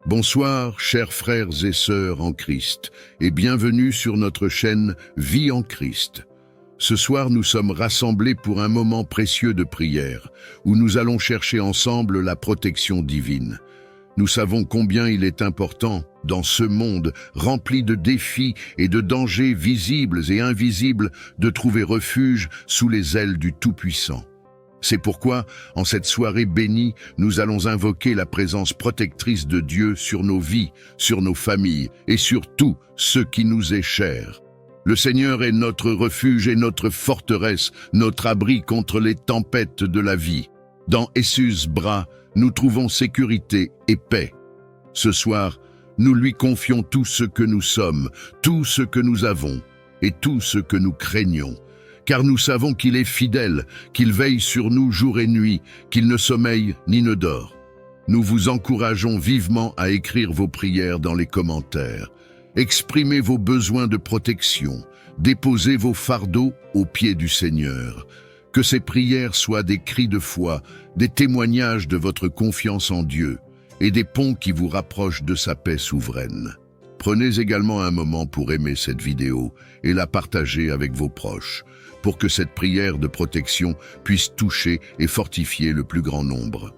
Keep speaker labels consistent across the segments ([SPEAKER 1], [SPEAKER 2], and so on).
[SPEAKER 1] Bonsoir, chers frères et sœurs en Christ, et bienvenue sur notre chaîne Vie en Christ. Ce soir, nous sommes rassemblés pour un moment précieux de prière, où nous allons chercher ensemble la protection divine. Nous savons combien il est important, dans ce monde rempli de défis et de dangers visibles et invisibles, de trouver refuge sous les ailes du Tout-Puissant. C'est pourquoi, en cette soirée bénie, nous allons invoquer la présence protectrice de Dieu sur nos vies, sur nos familles et sur tout ce qui nous est cher. Le Seigneur est notre refuge et notre forteresse, notre abri contre les tempêtes de la vie. Dans Essus bras, nous trouvons sécurité et paix. Ce soir, nous lui confions tout ce que nous sommes, tout ce que nous avons et tout ce que nous craignons. Car nous savons qu'il est fidèle, qu'il veille sur nous jour et nuit, qu'il ne sommeille ni ne dort. Nous vous encourageons vivement à écrire vos prières dans les commentaires. Exprimez vos besoins de protection, déposez vos fardeaux aux pieds du Seigneur. Que ces prières soient des cris de foi, des témoignages de votre confiance en Dieu et des ponts qui vous rapprochent de sa paix souveraine. Prenez également un moment pour aimer cette vidéo et la partager avec vos proches, pour que cette prière de protection puisse toucher et fortifier le plus grand nombre.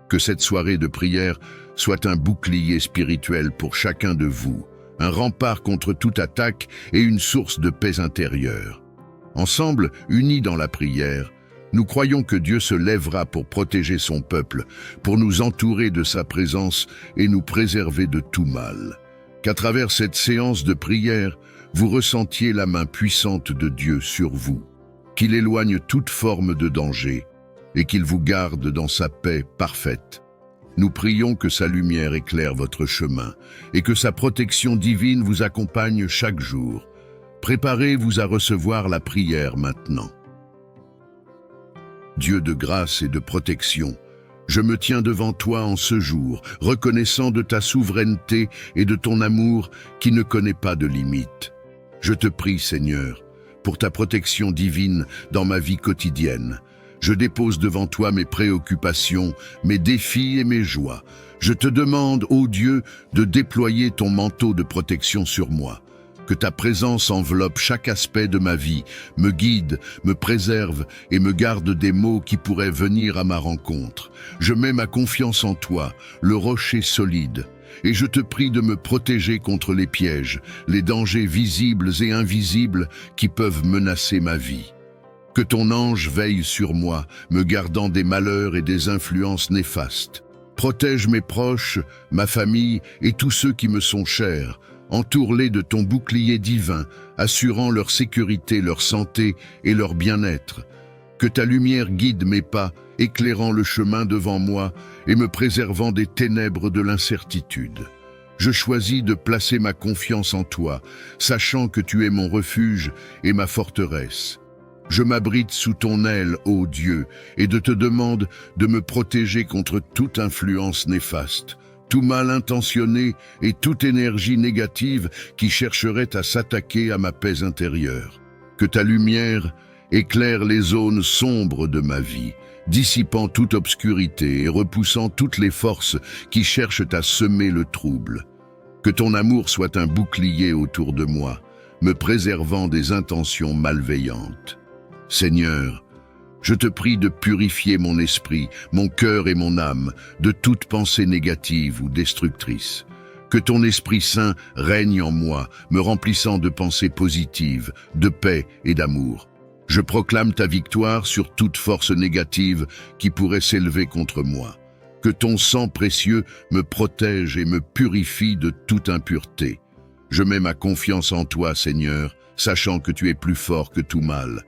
[SPEAKER 1] Que cette soirée de prière soit un bouclier spirituel pour chacun de vous, un rempart contre toute attaque et une source de paix intérieure. Ensemble, unis dans la prière, nous croyons que Dieu se lèvera pour protéger son peuple, pour nous entourer de sa présence et nous préserver de tout mal. Qu'à travers cette séance de prière, vous ressentiez la main puissante de Dieu sur vous, qu'il éloigne toute forme de danger et qu'il vous garde dans sa paix parfaite. Nous prions que sa lumière éclaire votre chemin et que sa protection divine vous accompagne chaque jour. Préparez-vous à recevoir la prière maintenant. Dieu de grâce et de protection, je me tiens devant toi en ce jour, reconnaissant de ta souveraineté et de ton amour qui ne connaît pas de limite. Je te prie, Seigneur, pour ta protection divine dans ma vie quotidienne. Je dépose devant toi mes préoccupations, mes défis et mes joies. Je te demande, ô Dieu, de déployer ton manteau de protection sur moi. Que ta présence enveloppe chaque aspect de ma vie, me guide, me préserve et me garde des maux qui pourraient venir à ma rencontre. Je mets ma confiance en toi, le rocher solide, et je te prie de me protéger contre les pièges, les dangers visibles et invisibles qui peuvent menacer ma vie. Que ton ange veille sur moi, me gardant des malheurs et des influences néfastes. Protège mes proches, ma famille et tous ceux qui me sont chers. Entoure-les de ton bouclier divin, assurant leur sécurité, leur santé et leur bien-être. Que ta lumière guide mes pas, éclairant le chemin devant moi et me préservant des ténèbres de l'incertitude. Je choisis de placer ma confiance en toi, sachant que tu es mon refuge et ma forteresse. Je m'abrite sous ton aile, ô Dieu, et te demande de me protéger contre toute influence néfaste, tout mal intentionné et toute énergie négative qui chercherait à s'attaquer à ma paix intérieure. Que ta lumière éclaire les zones sombres de ma vie, dissipant toute obscurité et repoussant toutes les forces qui cherchent à semer le trouble. Que ton amour soit un bouclier autour de moi, me préservant des intentions malveillantes. Seigneur, je te prie de purifier mon esprit, mon cœur et mon âme de toute pensée négative ou destructrice. Que ton Esprit Saint règne en moi, me remplissant de pensées positives, de paix et d'amour. Je proclame ta victoire sur toute force négative qui pourrait s'élever contre moi. Que ton sang précieux me protège et me purifie de toute impureté. Je mets ma confiance en toi, Seigneur, sachant que tu es plus fort que tout mal.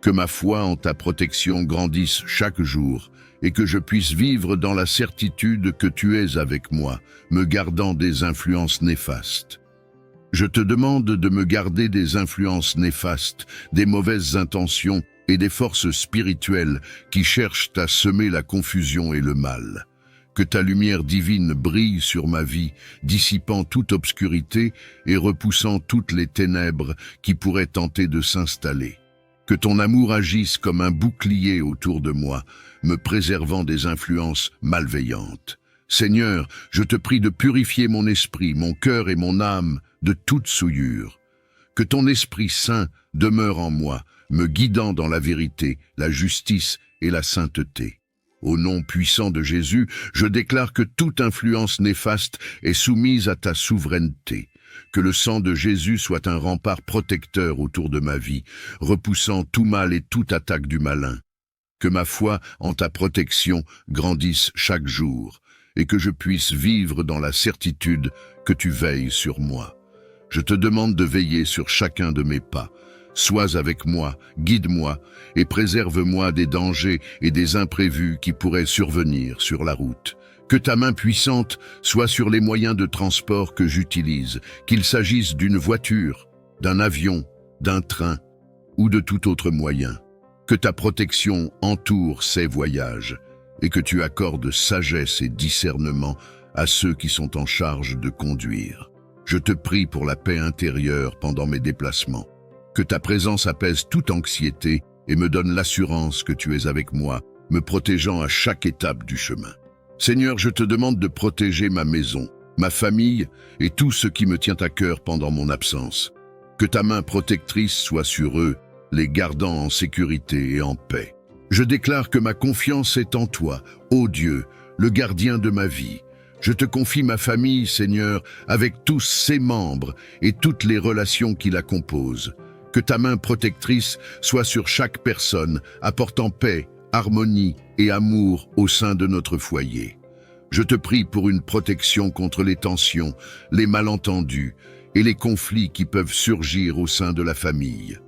[SPEAKER 1] Que ma foi en ta protection grandisse chaque jour et que je puisse vivre dans la certitude que tu es avec moi, me gardant des influences néfastes. Je te demande de me garder des influences néfastes, des mauvaises intentions et des forces spirituelles qui cherchent à semer la confusion et le mal. Que ta lumière divine brille sur ma vie, dissipant toute obscurité et repoussant toutes les ténèbres qui pourraient tenter de s'installer. Que ton amour agisse comme un bouclier autour de moi, me préservant des influences malveillantes. Seigneur, je te prie de purifier mon esprit, mon cœur et mon âme de toute souillure. Que ton Esprit Saint demeure en moi, me guidant dans la vérité, la justice et la sainteté. Au nom puissant de Jésus, je déclare que toute influence néfaste est soumise à ta souveraineté. Que le sang de Jésus soit un rempart protecteur autour de ma vie, repoussant tout mal et toute attaque du malin. Que ma foi en ta protection grandisse chaque jour, et que je puisse vivre dans la certitude que tu veilles sur moi. Je te demande de veiller sur chacun de mes pas. Sois avec moi, guide-moi et préserve-moi des dangers et des imprévus qui pourraient survenir sur la route. Que ta main puissante soit sur les moyens de transport que j'utilise, qu'il s'agisse d'une voiture, d'un avion, d'un train ou de tout autre moyen. Que ta protection entoure ces voyages et que tu accordes sagesse et discernement à ceux qui sont en charge de conduire. Je te prie pour la paix intérieure pendant mes déplacements. Que ta présence apaise toute anxiété et me donne l'assurance que tu es avec moi, me protégeant à chaque étape du chemin. Seigneur, je te demande de protéger ma maison, ma famille et tout ce qui me tient à cœur pendant mon absence. Que ta main protectrice soit sur eux, les gardant en sécurité et en paix. Je déclare que ma confiance est en toi, ô Dieu, le gardien de ma vie. Je te confie ma famille, Seigneur, avec tous ses membres et toutes les relations qui la composent. Que ta main protectrice soit sur chaque personne, apportant paix, harmonie et amour au sein de notre foyer. Je te prie pour une protection contre les tensions, les malentendus et les conflits qui peuvent surgir au sein de la famille.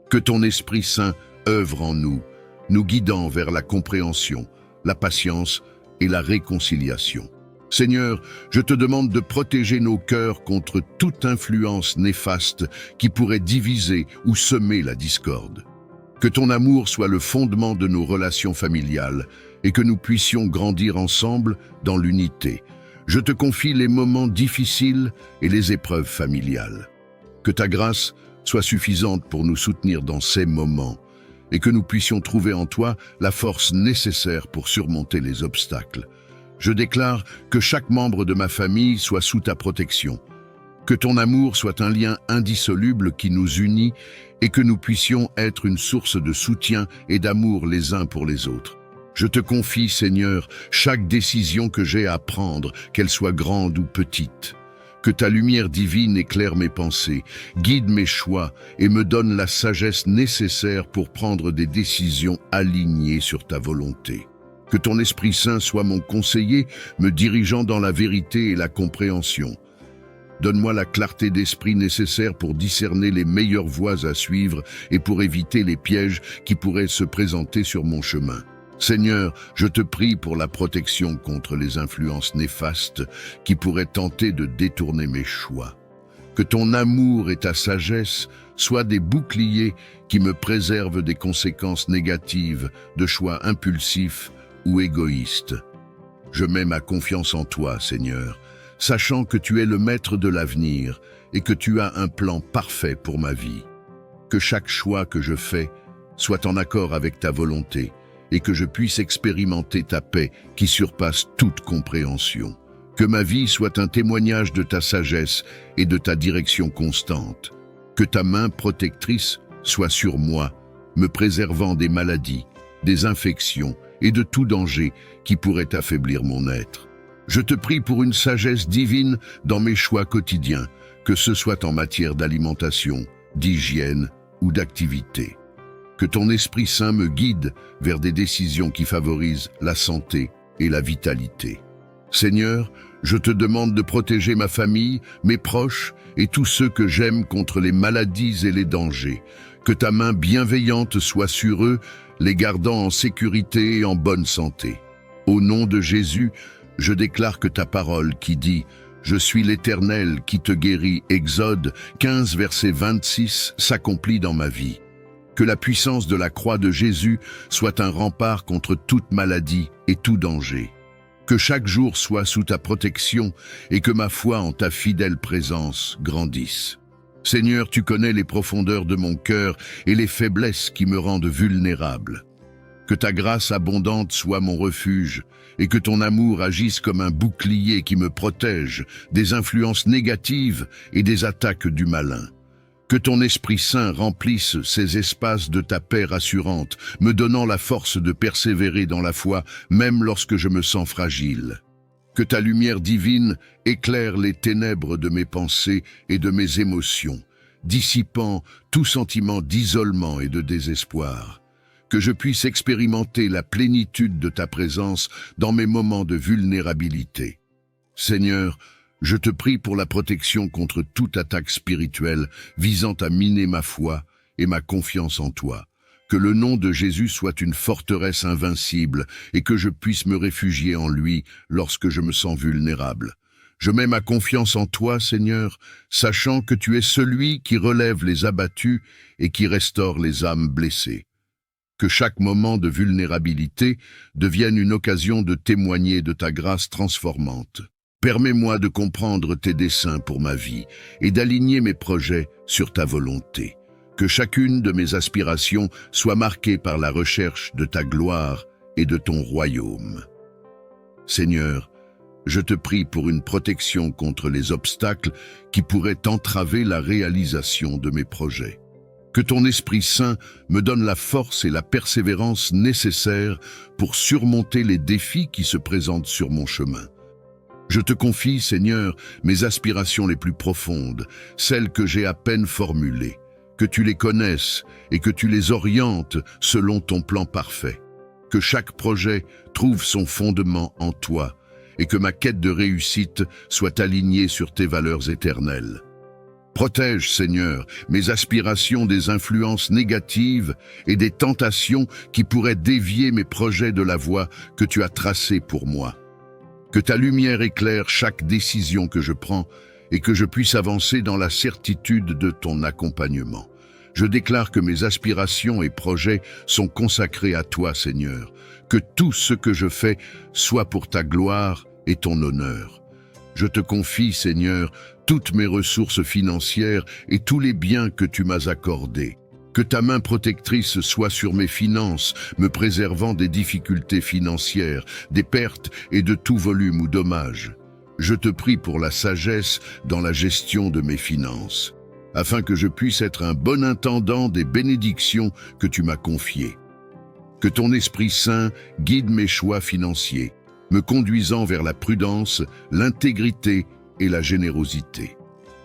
[SPEAKER 1] Que ton Esprit Saint œuvre en nous, nous guidant vers la compréhension, la patience et la réconciliation. Seigneur, je te demande de protéger nos cœurs contre toute influence néfaste qui pourrait diviser ou semer la discorde. Que ton amour soit le fondement de nos relations familiales et que nous puissions grandir ensemble dans l'unité. Je te confie les moments difficiles et les épreuves familiales. Que ta grâce soit suffisante pour nous soutenir dans ces moments et que nous puissions trouver en toi la force nécessaire pour surmonter les obstacles. Je déclare que chaque membre de ma famille soit sous ta protection, que ton amour soit un lien indissoluble qui nous unit et que nous puissions être une source de soutien et d'amour les uns pour les autres. Je te confie, Seigneur, chaque décision que j'ai à prendre, qu'elle soit grande ou petite. Que ta lumière divine éclaire mes pensées, guide mes choix et me donne la sagesse nécessaire pour prendre des décisions alignées sur ta volonté. Que ton Esprit Saint soit mon conseiller, me dirigeant dans la vérité et la compréhension. Donne-moi la clarté d'esprit nécessaire pour discerner les meilleures voies à suivre et pour éviter les pièges qui pourraient se présenter sur mon chemin. Seigneur, je te prie pour la protection contre les influences néfastes qui pourraient tenter de détourner mes choix. Que ton amour et ta sagesse soient des boucliers qui me préservent des conséquences négatives de choix impulsifs ou égoïste. Je mets ma confiance en toi, Seigneur, sachant que tu es le maître de l'avenir et que tu as un plan parfait pour ma vie. Que chaque choix que je fais soit en accord avec ta volonté et que je puisse expérimenter ta paix qui surpasse toute compréhension. Que ma vie soit un témoignage de ta sagesse et de ta direction constante. Que ta main protectrice soit sur moi, me préservant des maladies, des infections et de tout danger qui pourrait affaiblir mon être. Je te prie pour une sagesse divine dans mes choix quotidiens, que ce soit en matière d'alimentation, d'hygiène ou d'activité. Que ton Esprit Saint me guide vers des décisions qui favorisent la santé et la vitalité. Seigneur, je te demande de protéger ma famille, mes proches et tous ceux que j'aime contre les maladies et les dangers. Que ta main bienveillante soit sur eux, les gardant en sécurité et en bonne santé. Au nom de Jésus, je déclare que ta parole qui dit « Je suis l'Éternel qui te guérit » Exode 15, verset 26 s'accomplit dans ma vie. Que la puissance de la croix de Jésus soit un rempart contre toute maladie et tout danger. Que chaque jour soit sous ta protection et que ma foi en ta fidèle présence grandisse. Seigneur, tu connais les profondeurs de mon cœur et les faiblesses qui me rendent vulnérable. Que ta grâce abondante soit mon refuge et que ton amour agisse comme un bouclier qui me protège des influences négatives et des attaques du malin. Que ton Esprit Saint remplisse ces espaces de ta paix rassurante, me donnant la force de persévérer dans la foi, même lorsque je me sens fragile. Que ta lumière divine éclaire les ténèbres de mes pensées et de mes émotions, dissipant tout sentiment d'isolement et de désespoir. Que je puisse expérimenter la plénitude de ta présence dans mes moments de vulnérabilité. Seigneur, je te prie pour la protection contre toute attaque spirituelle visant à miner ma foi et ma confiance en toi. Que le nom de Jésus soit une forteresse invincible et que je puisse me réfugier en lui lorsque je me sens vulnérable. Je mets ma confiance en toi, Seigneur, sachant que tu es celui qui relève les abattus et qui restaure les âmes blessées. Que chaque moment de vulnérabilité devienne une occasion de témoigner de ta grâce transformante. Permets-moi de comprendre tes desseins pour ma vie et d'aligner mes projets sur ta volonté. Que chacune de mes aspirations soit marquée par la recherche de ta gloire et de ton royaume. Seigneur, je te prie pour une protection contre les obstacles qui pourraient entraver la réalisation de mes projets. Que ton Esprit Saint me donne la force et la persévérance nécessaires pour surmonter les défis qui se présentent sur mon chemin. Je te confie, Seigneur, mes aspirations les plus profondes, celles que j'ai à peine formulées, que tu les connaisses et que tu les orientes selon ton plan parfait. Que chaque projet trouve son fondement en toi et que ma quête de réussite soit alignée sur tes valeurs éternelles. Protège, Seigneur, mes aspirations des influences négatives et des tentations qui pourraient dévier mes projets de la voie que tu as tracée pour moi. Que ta lumière éclaire chaque décision que je prends et que je puisse avancer dans la certitude de ton accompagnement. Je déclare que mes aspirations et projets sont consacrés à toi, Seigneur. Que tout ce que je fais soit pour ta gloire et ton honneur. Je te confie, Seigneur, toutes mes ressources financières et tous les biens que tu m'as accordés. Que ta main protectrice soit sur mes finances, me préservant des difficultés financières, des pertes et de tout volume ou dommage. Je te prie pour la sagesse dans la gestion de mes finances, afin que je puisse être un bon intendant des bénédictions que tu m'as confiées. Que ton Esprit Saint guide mes choix financiers, me conduisant vers la prudence, l'intégrité et la générosité.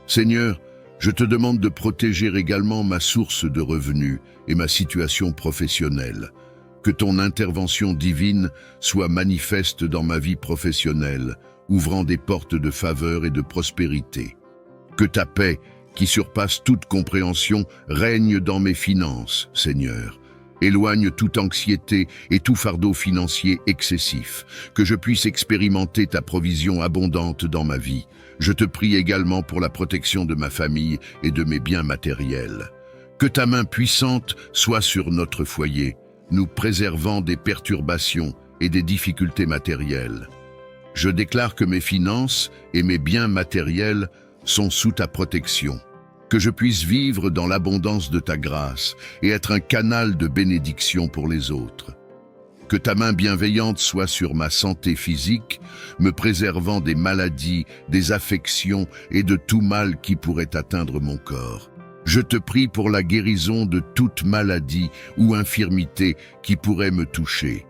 [SPEAKER 1] Seigneur, je te demande de protéger également ma source de revenus et ma situation professionnelle. Que ton intervention divine soit manifeste dans ma vie professionnelle, ouvrant des portes de faveur et de prospérité. Que ta paix, qui surpasse toute compréhension, règne dans mes finances, Seigneur. Éloigne toute anxiété et tout fardeau financier excessif, que je puisse expérimenter ta provision abondante dans ma vie. Je te prie également pour la protection de ma famille et de mes biens matériels. Que ta main puissante soit sur notre foyer, nous préservant des perturbations et des difficultés matérielles. Je déclare que mes finances et mes biens matériels sont sous ta protection. Que je puisse vivre dans l'abondance de ta grâce et être un canal de bénédiction pour les autres. Que ta main bienveillante soit sur ma santé physique, me préservant des maladies, des affections et de tout mal qui pourrait atteindre mon corps. Je te prie pour la guérison de toute maladie ou infirmité qui pourrait me toucher.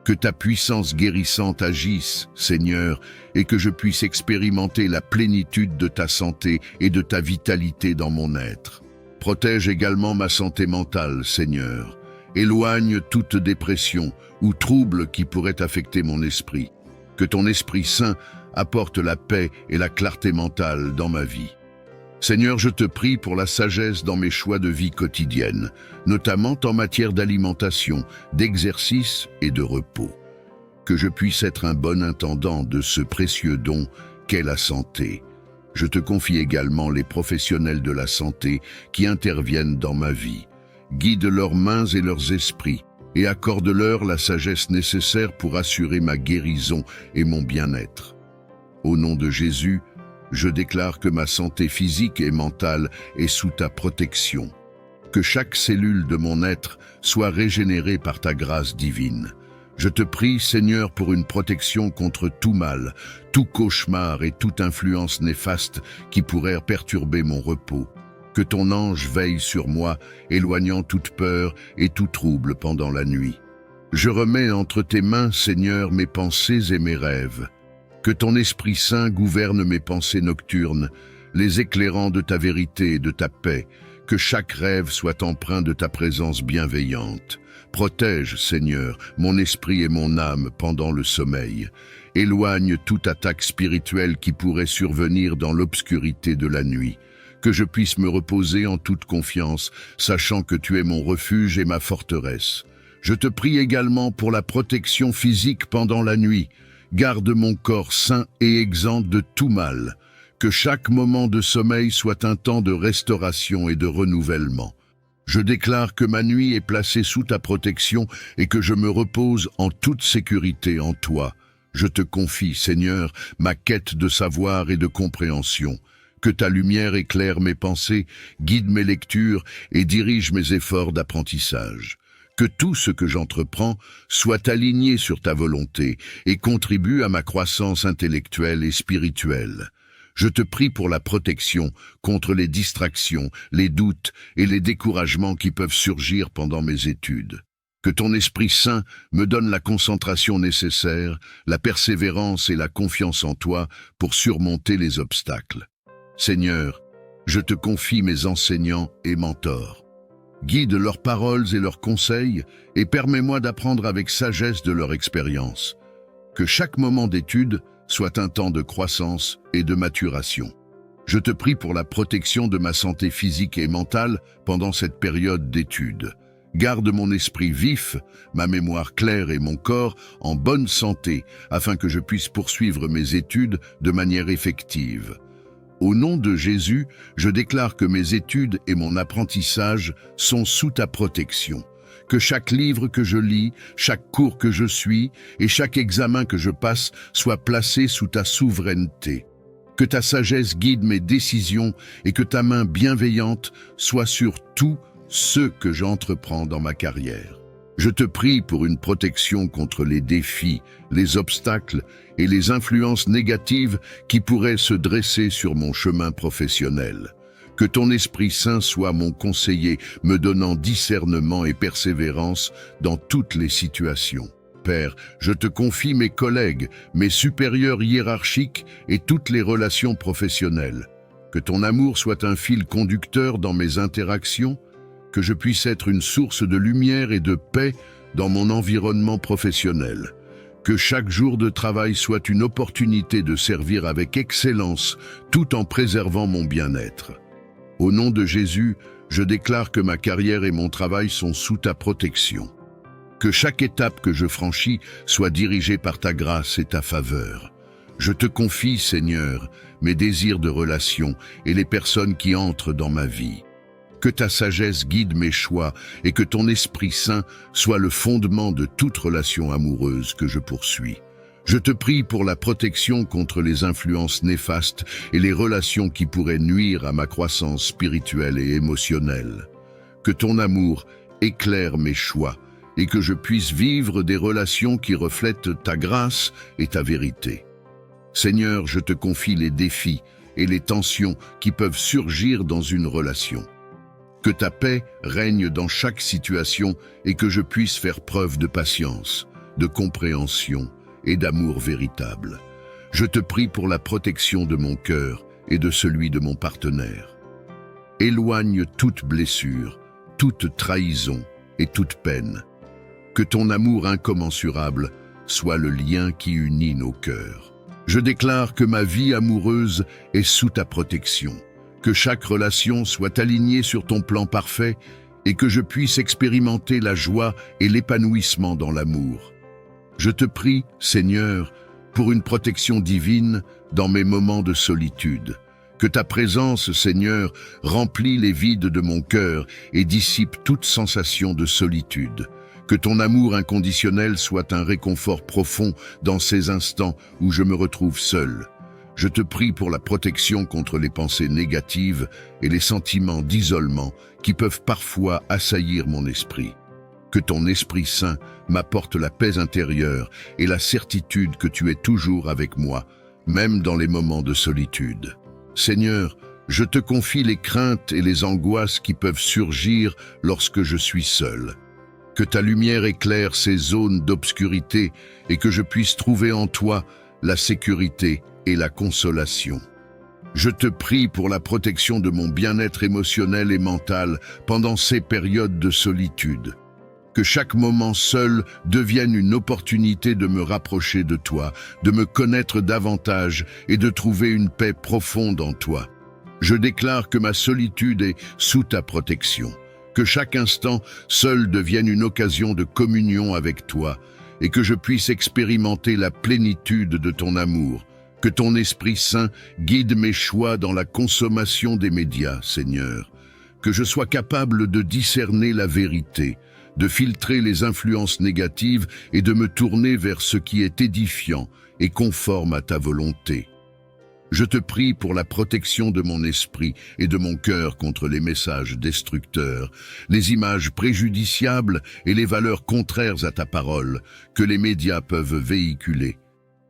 [SPEAKER 1] Que ta puissance guérissante agisse, Seigneur, et que je puisse expérimenter la plénitude de ta santé et de ta vitalité dans mon être. Protège également ma santé mentale, Seigneur. Éloigne toute dépression ou trouble qui pourrait affecter mon esprit. Que ton Esprit Saint apporte la paix et la clarté mentale dans ma vie. Seigneur, je te prie pour la sagesse dans mes choix de vie quotidienne, notamment en matière d'alimentation, d'exercice et de repos. Que je puisse être un bon intendant de ce précieux don qu'est la santé. Je te confie également les professionnels de la santé qui interviennent dans ma vie. Guide leurs mains et leurs esprits et accorde-leur la sagesse nécessaire pour assurer ma guérison et mon bien-être. Au nom de Jésus, je déclare que ma santé physique et mentale est sous ta protection. que chaque cellule de mon être soit régénérée par ta grâce divine. Je te prie, Seigneur, pour une protection contre tout mal, tout cauchemar et toute influence néfaste qui pourrait perturber mon repos. Que ton ange veille sur moi, éloignant toute peur et tout trouble pendant la nuit. Je remets entre tes mains, Seigneur, mes pensées et mes rêves. Que ton Esprit Saint gouverne mes pensées nocturnes, les éclairant de ta vérité et de ta paix. Que chaque rêve soit empreint de ta présence bienveillante. Protège, Seigneur, mon esprit et mon âme pendant le sommeil. Éloigne toute attaque spirituelle qui pourrait survenir dans l'obscurité de la nuit. Que je puisse me reposer en toute confiance, sachant que tu es mon refuge et ma forteresse. Je te prie également pour la protection physique pendant la nuit. Garde mon corps sain et exempt de tout mal. Que chaque moment de sommeil soit un temps de restauration et de renouvellement. Je déclare que ma nuit est placée sous ta protection et que je me repose en toute sécurité en toi. Je te confie, Seigneur, ma quête de savoir et de compréhension. Que ta lumière éclaire mes pensées, guide mes lectures et dirige mes efforts d'apprentissage. Que tout ce que j'entreprends soit aligné sur ta volonté et contribue à ma croissance intellectuelle et spirituelle. Je te prie pour la protection contre les distractions, les doutes et les découragements qui peuvent surgir pendant mes études. Que ton Esprit Saint me donne la concentration nécessaire, la persévérance et la confiance en toi pour surmonter les obstacles. Seigneur, je te confie mes enseignants et mentors. Guide leurs paroles et leurs conseils et permets-moi d'apprendre avec sagesse de leur expérience. Que chaque moment d'étude soit un temps de croissance et de maturation. Je te prie pour la protection de ma santé physique et mentale pendant cette période d'études. Garde mon esprit vif, ma mémoire claire et mon corps en bonne santé afin que je puisse poursuivre mes études de manière effective. Au nom de Jésus, je déclare que mes études et mon apprentissage sont sous ta protection. Que chaque livre que je lis, chaque cours que je suis et chaque examen que je passe soit placé sous ta souveraineté. Que ta sagesse guide mes décisions et que ta main bienveillante soit sur tout ce que j'entreprends dans ma carrière. Je te prie pour une protection contre les défis, les obstacles et les influences négatives qui pourraient se dresser sur mon chemin professionnel. Que ton Esprit Saint soit mon conseiller, me donnant discernement et persévérance dans toutes les situations. Père, je te confie mes collègues, mes supérieurs hiérarchiques et toutes les relations professionnelles. Que ton amour soit un fil conducteur dans mes interactions, que je puisse être une source de lumière et de paix dans mon environnement professionnel. Que chaque jour de travail soit une opportunité de servir avec excellence, tout en préservant mon bien-être. Au nom de Jésus, je déclare que ma carrière et mon travail sont sous ta protection. Que chaque étape que je franchis soit dirigée par ta grâce et ta faveur. Je te confie, Seigneur, mes désirs de relation et les personnes qui entrent dans ma vie. Que ta sagesse guide mes choix et que ton Esprit Saint soit le fondement de toute relation amoureuse que je poursuis. Je te prie pour la protection contre les influences néfastes et les relations qui pourraient nuire à ma croissance spirituelle et émotionnelle. Que ton amour éclaire mes choix et que je puisse vivre des relations qui reflètent ta grâce et ta vérité. Seigneur, je te confie les défis et les tensions qui peuvent surgir dans une relation. Que ta paix règne dans chaque situation et que je puisse faire preuve de patience, de compréhension et d'amour véritable. Je te prie pour la protection de mon cœur et de celui de mon partenaire. Éloigne toute blessure, toute trahison et toute peine. Que ton amour incommensurable soit le lien qui unit nos cœurs. Je déclare que ma vie amoureuse est sous ta protection, que chaque relation soit alignée sur ton plan parfait et que je puisse expérimenter la joie et l'épanouissement dans l'amour. Je te prie, Seigneur, pour une protection divine dans mes moments de solitude. Que ta présence, Seigneur, remplit les vides de mon cœur et dissipe toute sensation de solitude. Que ton amour inconditionnel soit un réconfort profond dans ces instants où je me retrouve seul. Je te prie pour la protection contre les pensées négatives et les sentiments d'isolement qui peuvent parfois assaillir mon esprit. Que ton Esprit Saint m'apporte la paix intérieure et la certitude que tu es toujours avec moi, même dans les moments de solitude. Seigneur, je te confie les craintes et les angoisses qui peuvent surgir lorsque je suis seul. Que ta lumière éclaire ces zones d'obscurité et que je puisse trouver en toi la sécurité et la consolation. Je te prie pour la protection de mon bien-être émotionnel et mental pendant ces périodes de solitude. Que chaque moment seul devienne une opportunité de me rapprocher de toi, de me connaître davantage et de trouver une paix profonde en toi. Je déclare que ma solitude est sous ta protection, que chaque instant seul devienne une occasion de communion avec toi et que je puisse expérimenter la plénitude de ton amour. Que ton Esprit Saint guide mes choix dans la consommation des médias, Seigneur. Que je sois capable de discerner la vérité, de filtrer les influences négatives et de me tourner vers ce qui est édifiant et conforme à ta volonté. Je te prie pour la protection de mon esprit et de mon cœur contre les messages destructeurs, les images préjudiciables et les valeurs contraires à ta parole que les médias peuvent véhiculer.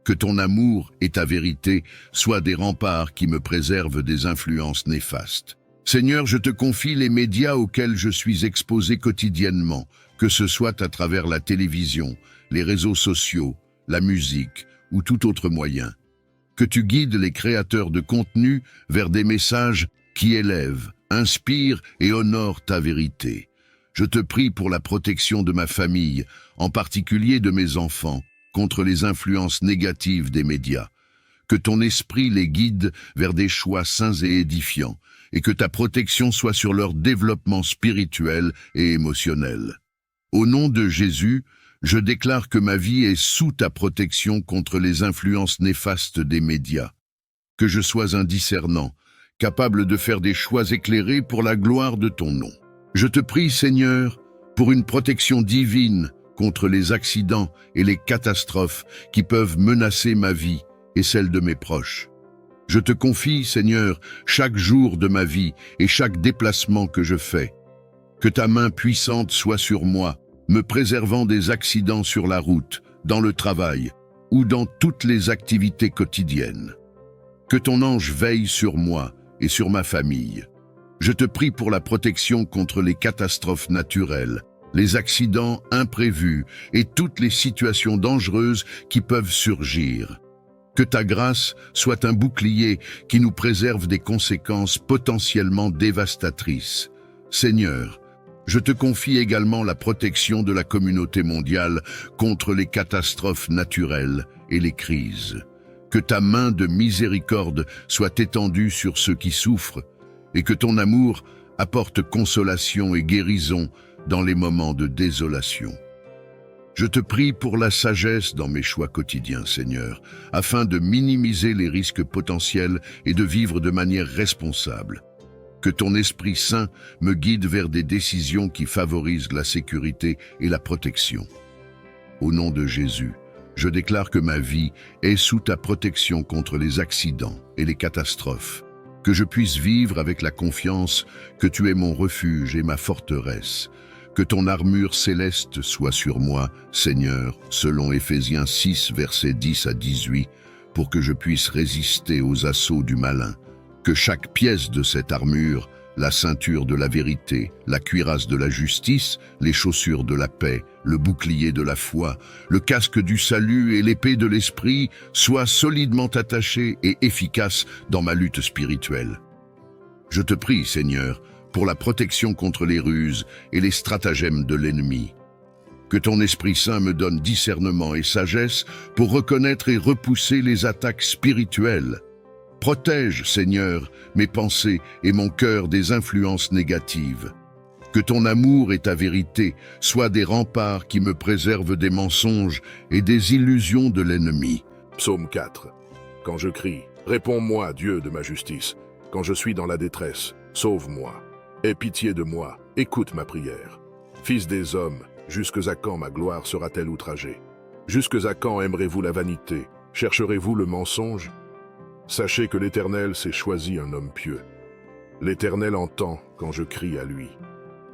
[SPEAKER 1] Que ton amour et ta vérité soient des remparts qui me préservent des influences néfastes. Seigneur, je te confie les médias auxquels je suis exposé quotidiennement, que ce soit à travers la télévision, les réseaux sociaux, la musique ou tout autre moyen. Que tu guides les créateurs de contenu vers des messages qui élèvent, inspirent et honorent ta vérité. Je te prie pour la protection de ma famille, en particulier de mes enfants, contre les influences négatives des médias. Que ton esprit les guide vers des choix sains et édifiants, et que ta protection soit sur leur développement spirituel et émotionnel. Au nom de Jésus, je déclare que ma vie est sous ta protection contre les influences néfastes des médias. Que je sois un discernant, capable de faire des choix éclairés pour la gloire de ton nom. Je te prie, Seigneur, pour une protection divine contre les accidents et les catastrophes qui peuvent menacer ma vie et celle de mes proches. Je te confie, Seigneur, chaque jour de ma vie et chaque déplacement que je fais. Que ta main puissante soit sur moi, me préservant des accidents sur la route, dans le travail ou dans toutes les activités quotidiennes. Que ton ange veille sur moi et sur ma famille. Je te prie pour la protection contre les catastrophes naturelles, les accidents imprévus et toutes les situations dangereuses qui peuvent surgir. Que ta grâce soit un bouclier qui nous préserve des conséquences potentiellement dévastatrices. Seigneur, je te confie également la protection de la communauté mondiale contre les catastrophes naturelles et les crises. Que ta main de miséricorde soit étendue sur ceux qui souffrent et que ton amour apporte consolation et guérison dans les moments de désolation. Je te prie pour la sagesse dans mes choix quotidiens, Seigneur, afin de minimiser les risques potentiels et de vivre de manière responsable. Que ton Esprit Saint me guide vers des décisions qui favorisent la sécurité et la protection. Au nom de Jésus, je déclare que ma vie est sous ta protection contre les accidents et les catastrophes, que je puisse vivre avec la confiance que tu es mon refuge et ma forteresse. Que ton armure céleste soit sur moi, Seigneur, selon Éphésiens 6, versets 10 à 18, pour que je puisse résister aux assauts du malin. Que chaque pièce de cette armure, la ceinture de la vérité, la cuirasse de la justice, les chaussures de la paix, le bouclier de la foi, le casque du salut et l'épée de l'esprit, soient solidement attachés et efficaces dans ma lutte spirituelle. Je te prie, Seigneur, pour la protection contre les ruses et les stratagèmes de l'ennemi. Que ton Esprit Saint me donne discernement et sagesse pour reconnaître et repousser les attaques spirituelles. Protège, Seigneur, mes pensées et mon cœur des influences négatives. Que ton amour et ta vérité soient des remparts qui me préservent des mensonges et des illusions de l'ennemi.
[SPEAKER 2] Psaume 4. Quand je crie, réponds-moi, Dieu de ma justice. Quand je suis dans la détresse, sauve-moi. Aie pitié de moi, écoute ma prière. Fils des hommes, jusque à quand ma gloire sera-t-elle outragée? Jusque à quand aimerez-vous la vanité? Chercherez-vous le mensonge? Sachez que l'Éternel s'est choisi un homme pieux. L'Éternel entend quand je crie à lui.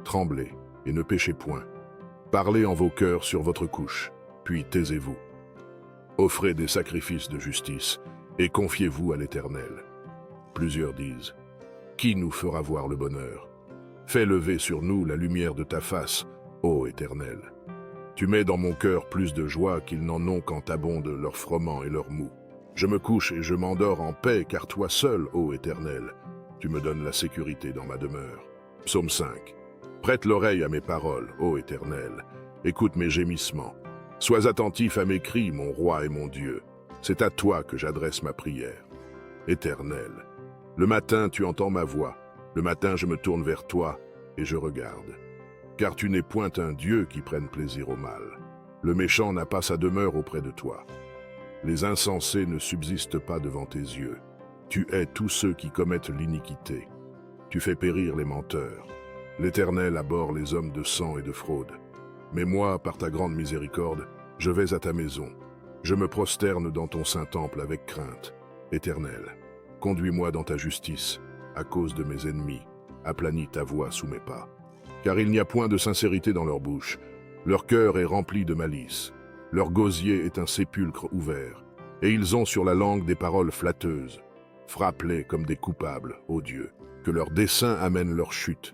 [SPEAKER 2] Tremblez et ne péchez point. Parlez en vos cœurs sur votre couche, puis taisez-vous. Offrez des sacrifices de justice et confiez-vous à l'Éternel. Plusieurs disent, qui nous fera voir le bonheur? Fais lever sur nous la lumière de ta face, ô Éternel. Tu mets dans mon cœur plus de joie qu'ils n'en ont quand abondent leur froment et leur mou. Je me couche et je m'endors en paix, car toi seul, ô Éternel, tu me donnes la sécurité dans ma demeure. Psaume 5. Prête l'oreille à mes paroles, ô Éternel. Écoute mes gémissements. Sois attentif à mes cris, mon roi et mon Dieu. C'est à toi que j'adresse ma prière. Éternel, le matin tu entends ma voix. Le matin je me tourne vers toi et je regarde. Car tu n'es point un Dieu qui prenne plaisir au mal. Le méchant n'a pas sa demeure auprès de toi. Les insensés ne subsistent pas devant tes yeux. Tu hais tous ceux qui commettent l'iniquité. Tu fais périr les menteurs. L'Éternel abhorre les hommes de sang et de fraude. Mais moi, par ta grande miséricorde, je vais à ta maison. Je me prosterne dans ton saint temple avec crainte. Éternel, conduis-moi dans ta justice, à cause de mes ennemis. Aplanis ta voix sous mes pas. Car il n'y a point de sincérité dans leur bouche. Leur cœur est rempli de malice. Leur gosier est un sépulcre ouvert. Et ils ont sur la langue des paroles flatteuses. Frappe-les comme des coupables, ô Dieu, que leurs desseins amènent leur chute.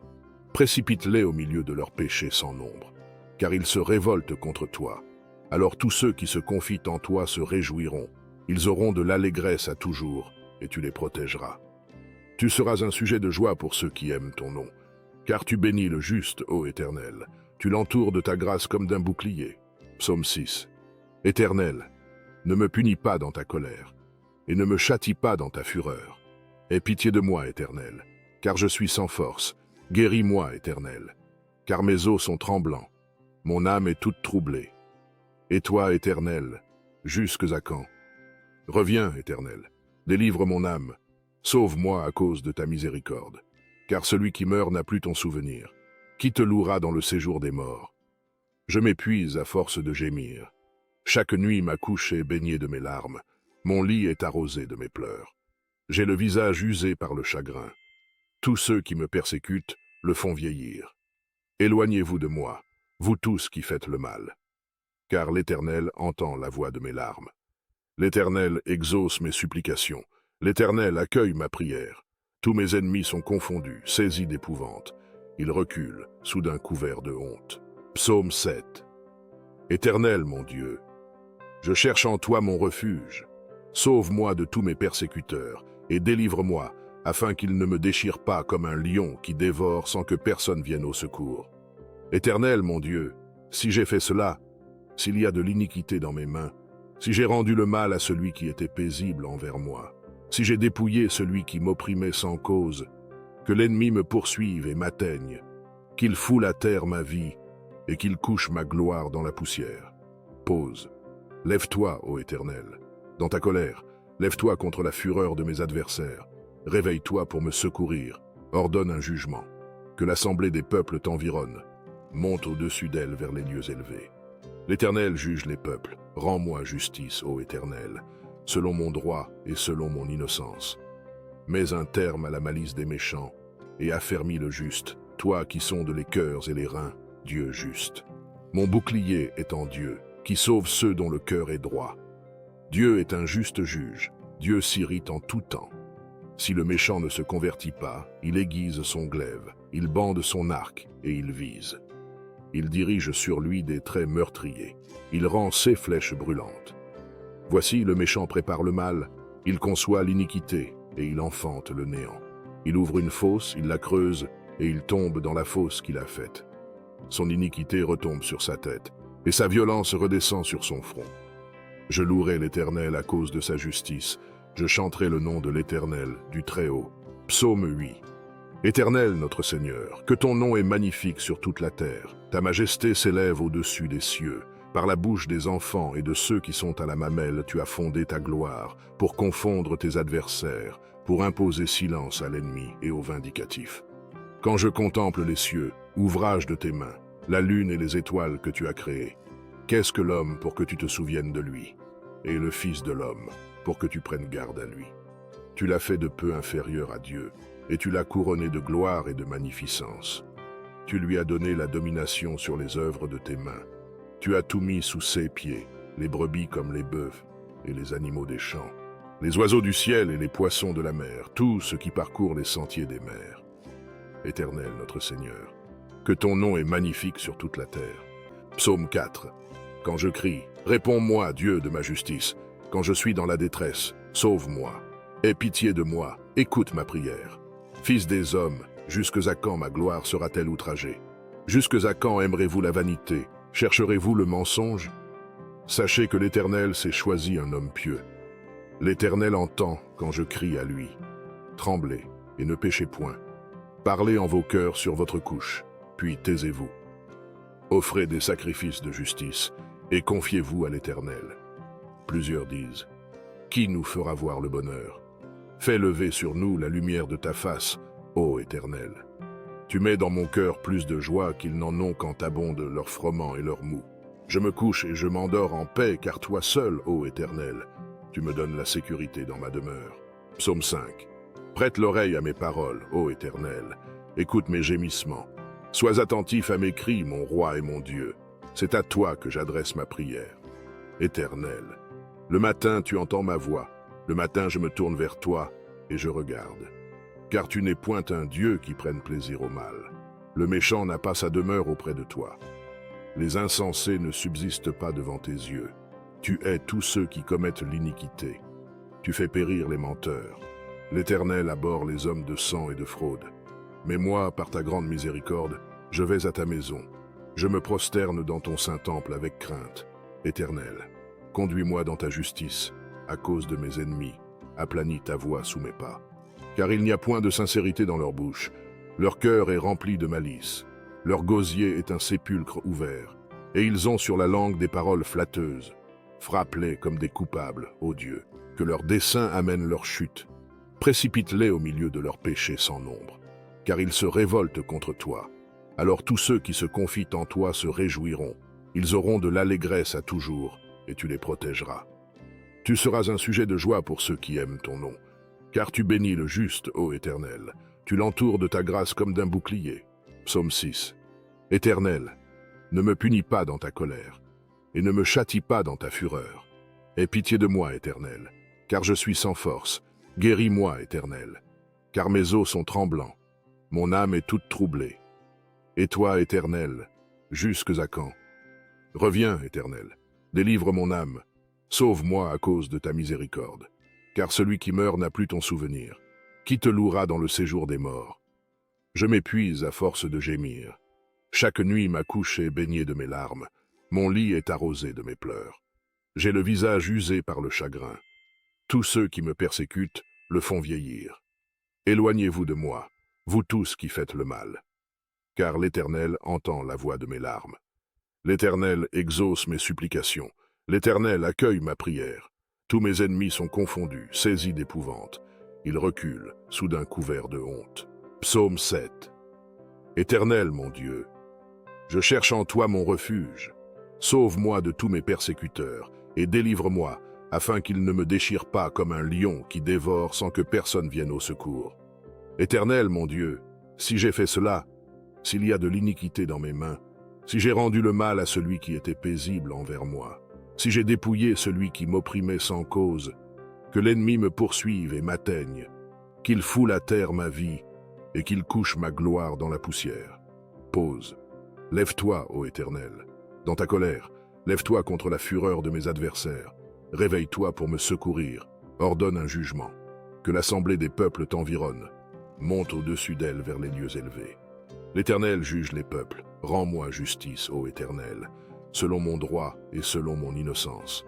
[SPEAKER 2] Précipite-les au milieu de leurs péchés sans nombre, car ils se révoltent contre toi. Alors tous ceux qui se confient en toi se réjouiront. Ils auront de l'allégresse à toujours, et tu les protégeras. Tu seras un sujet de joie pour ceux qui aiment ton nom, car tu bénis le juste, ô Éternel. Tu l'entoures de ta grâce comme d'un bouclier. Psaume 6. Éternel, ne me punis pas dans ta colère, et ne me châtie pas dans ta fureur. Aie pitié de moi, Éternel, car je suis sans force. Guéris-moi, Éternel, car mes os sont tremblants. Mon âme est toute troublée. Et toi, Éternel, jusques à quand? Reviens, Éternel, délivre mon âme. Sauve-moi à cause de ta miséricorde, car celui qui meurt n'a plus ton souvenir. Qui te louera dans le séjour des morts? Je m'épuise à force de gémir. Chaque nuit ma couche est baignée de mes larmes. Mon lit est arrosé de mes pleurs. J'ai le visage usé par le chagrin. Tous ceux qui me persécutent le font vieillir. Éloignez-vous de moi, vous tous qui faites le mal. Car l'Éternel entend la voix de mes larmes. L'Éternel exauce mes supplications. L'Éternel accueille ma prière. Tous mes ennemis sont confondus, saisis d'épouvante. Ils reculent, soudain couverts de honte. Psaume 7. Éternel, mon Dieu, je cherche en toi mon refuge. Sauve-moi de tous mes persécuteurs et délivre-moi, afin qu'ils ne me déchirent pas comme un lion qui dévore sans que personne vienne au secours. Éternel, mon Dieu, si j'ai fait cela, s'il y a de l'iniquité dans mes mains, si j'ai rendu le mal à celui qui était paisible envers moi, si j'ai dépouillé celui qui m'opprimait sans cause, que l'ennemi me poursuive et m'atteigne, qu'il foule à terre ma vie et qu'il couche ma gloire dans la poussière. Pause. Lève-toi, ô Éternel, dans ta colère, lève-toi contre la fureur de mes adversaires. Réveille-toi pour me secourir, ordonne un jugement. Que l'assemblée des peuples t'environne, monte au-dessus d'elle vers les lieux élevés. L'Éternel juge les peuples, rends-moi justice, ô Éternel, selon mon droit et selon mon innocence. Mets un terme à la malice des méchants et affermis le juste, toi qui sondes les cœurs et les reins, Dieu juste. Mon bouclier est en Dieu, qui sauve ceux dont le cœur est droit. Dieu est un juste juge, Dieu s'irrite en tout temps. Si le méchant ne se convertit pas, il aiguise son glaive, il bande son arc et il vise. Il dirige sur lui des traits meurtriers, il rend ses flèches brûlantes. Voici le méchant prépare le mal, il conçoit l'iniquité et il enfante le néant. Il ouvre une fosse, il la creuse et il tombe dans la fosse qu'il a faite. Son iniquité retombe sur sa tête et sa violence redescend sur son front. Je louerai l'Éternel à cause de sa justice. Je chanterai le nom de l'Éternel, du Très-Haut. Psaume 8. Éternel, notre Seigneur, que ton nom est magnifique sur toute la terre. Ta majesté s'élève au-dessus des cieux. Par la bouche des enfants et de ceux qui sont à la mamelle, tu as fondé ta gloire, pour confondre tes adversaires, pour imposer silence à l'ennemi et au vindicatif. Quand je contemple les cieux, ouvrage de tes mains, la lune et les étoiles que tu as créées, qu'est-ce que l'homme pour que tu te souviennes de lui, et le Fils de l'homme pour que tu prennes garde à lui? Tu l'as fait de peu inférieur à Dieu, et tu l'as couronné de gloire et de magnificence. Tu lui as donné la domination sur les œuvres de tes mains. Tu as tout mis sous ses pieds, les brebis comme les bœufs et les animaux des champs, les oiseaux du ciel et les poissons de la mer, tout ce qui parcourt les sentiers des mers. Éternel notre Seigneur, que ton nom est magnifique sur toute la terre. Psaume 4. Quand je crie, réponds-moi, Dieu de ma justice. Quand je suis dans la détresse, sauve-moi. Aie pitié de moi, écoute ma prière. Fils des hommes, jusque à quand ma gloire sera-t-elle outragée? Jusque à quand aimerez-vous la vanité? Chercherez-vous le mensonge? Sachez que l'Éternel s'est choisi un homme pieux. L'Éternel entend quand je crie à lui. Tremblez et ne péchez point. Parlez en vos cœurs sur votre couche, puis taisez-vous. Offrez des sacrifices de justice et confiez-vous à l'Éternel. Plusieurs disent, qui nous fera voir le bonheur? Fais lever sur nous la lumière de ta face, ô Éternel. Tu mets dans mon cœur plus de joie qu'ils n'en ont quand abondent leur froment et leur mou. Je me couche et je m'endors en paix, car toi seul, ô Éternel, tu me donnes la sécurité dans ma demeure. Psaume 5. Prête l'oreille à mes paroles, ô Éternel. Écoute mes gémissements. Sois attentif à mes cris, mon roi et mon Dieu. C'est à toi que j'adresse ma prière. Éternel, le matin tu entends ma voix. Le matin je me tourne vers toi et je regarde. Car tu n'es point un Dieu qui prenne plaisir au mal. Le méchant n'a pas sa demeure auprès de toi. Les insensés ne subsistent pas devant tes yeux. Tu hais tous ceux qui commettent l'iniquité. Tu fais périr les menteurs. L'Éternel abhorre les hommes de sang et de fraude. Mais moi, par ta grande miséricorde, je vais à ta maison. Je me prosterne dans ton saint temple avec crainte. Éternel, conduis-moi dans ta justice, à cause de mes ennemis. Aplanis ta voix sous mes pas. Car il n'y a point de sincérité dans leur bouche. Leur cœur est rempli de malice. Leur gosier est un sépulcre ouvert. Et ils ont sur la langue des paroles flatteuses. Frappe-les comme des coupables, ô Dieu, que leur dessein amène leur chute. Précipite-les au milieu de leurs péchés sans nombre, car ils se révoltent contre toi. Alors tous ceux qui se confient en toi se réjouiront. Ils auront de l'allégresse à toujours, et tu les protégeras. Tu seras un sujet de joie pour ceux qui aiment ton nom, car tu bénis le juste, ô Éternel. Tu l'entoures de ta grâce comme d'un bouclier. Psaume 6. Éternel, ne me punis pas dans ta colère, et ne me châtie pas dans ta fureur. Aie pitié de moi, Éternel, car je suis sans force. Guéris-moi, Éternel, car mes os sont tremblants. Mon âme est toute troublée. Et toi, Éternel, jusques à quand? Reviens, Éternel, délivre mon âme. Sauve-moi à cause de ta miséricorde, car celui qui meurt n'a plus ton souvenir. Qui te louera dans le séjour des morts? Je m'épuise à force de gémir. Chaque nuit ma couche est baignée de mes larmes. Mon lit est arrosé de mes pleurs. J'ai le visage usé par le chagrin. Tous ceux qui me persécutent le font vieillir. Éloignez-vous de moi, vous tous qui faites le mal. Car l'Éternel entend la voix de mes larmes. L'Éternel exauce mes supplications. L'Éternel accueille ma prière. Tous mes ennemis sont confondus, saisis d'épouvante. Ils reculent, soudain couverts de honte. Psaume 7. Éternel, mon Dieu, je cherche en toi mon refuge. Sauve-moi de tous mes persécuteurs et délivre-moi, afin qu'ils ne me déchirent pas comme un lion qui dévore sans que personne vienne au secours. Éternel, mon Dieu, si j'ai fait cela, s'il y a de l'iniquité dans mes mains, si j'ai rendu le mal à celui qui était paisible envers moi, si j'ai dépouillé celui qui m'opprimait sans cause, que l'ennemi me poursuive et m'atteigne, qu'il foule à terre ma vie et qu'il couche ma gloire dans la poussière. Pause. Lève-toi, ô Éternel. Dans ta colère, lève-toi contre la fureur de mes adversaires. Réveille-toi pour me secourir. Ordonne un jugement. Que l'assemblée des peuples t'environne. Monte au-dessus d'elle vers les lieux élevés. L'Éternel juge les peuples. Rends-moi justice, ô Éternel, selon mon droit et selon mon innocence.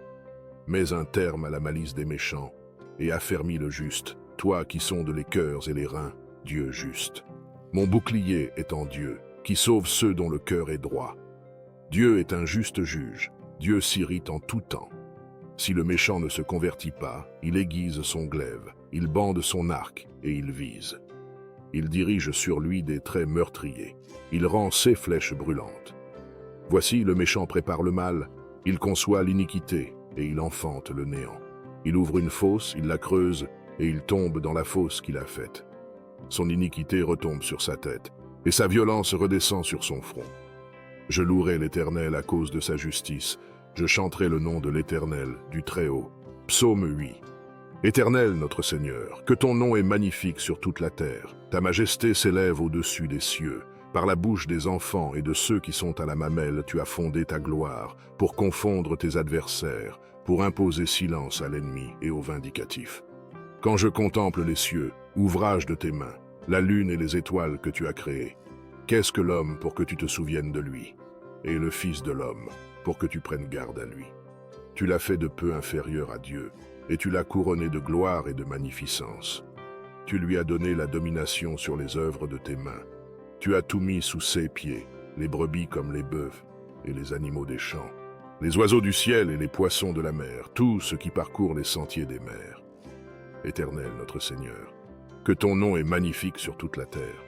[SPEAKER 2] Mets un terme à la malice des méchants et affermis le juste, toi qui sondes les cœurs et les reins, Dieu juste. Mon bouclier est en Dieu, qui sauve ceux dont le cœur est droit. Dieu est un juste juge, Dieu s'irrite en tout temps. Si le méchant ne se convertit pas, il aiguise son glaive, il bande son arc et il vise. Il dirige sur lui des traits meurtriers, il rend ses flèches brûlantes. Voici le méchant prépare le mal, il conçoit l'iniquité et il enfante le néant. Il ouvre une fosse, il la creuse et il tombe dans la fosse qu'il a faite. Son iniquité retombe sur sa tête, et sa violence redescend sur son front. Je louerai l'Éternel à cause de sa justice, je chanterai le nom de l'Éternel, du Très-Haut. Psaume 8. Éternel notre Seigneur, que ton nom est magnifique sur toute la terre. Ta majesté s'élève au-dessus des cieux. Par la bouche des enfants et de ceux qui sont à la mamelle, tu as fondé ta gloire, pour confondre tes adversaires, pour imposer silence à l'ennemi et au vindicatif. Quand je contemple les cieux, ouvrage de tes mains, la lune et les étoiles que tu as créées, qu'est-ce que l'homme pour que tu te souviennes de lui, et le Fils de l'homme pour que tu prennes garde à lui? Tu l'as fait de peu inférieur à Dieu, et tu l'as couronné de gloire et de magnificence. Tu lui as donné la domination sur les œuvres de tes mains. Tu as tout mis sous ses pieds, les brebis comme les bœufs et les animaux des champs, les oiseaux du ciel et les poissons de la mer, tout ce qui parcourt les sentiers des mers. Éternel notre Seigneur, que ton nom est magnifique sur toute la terre.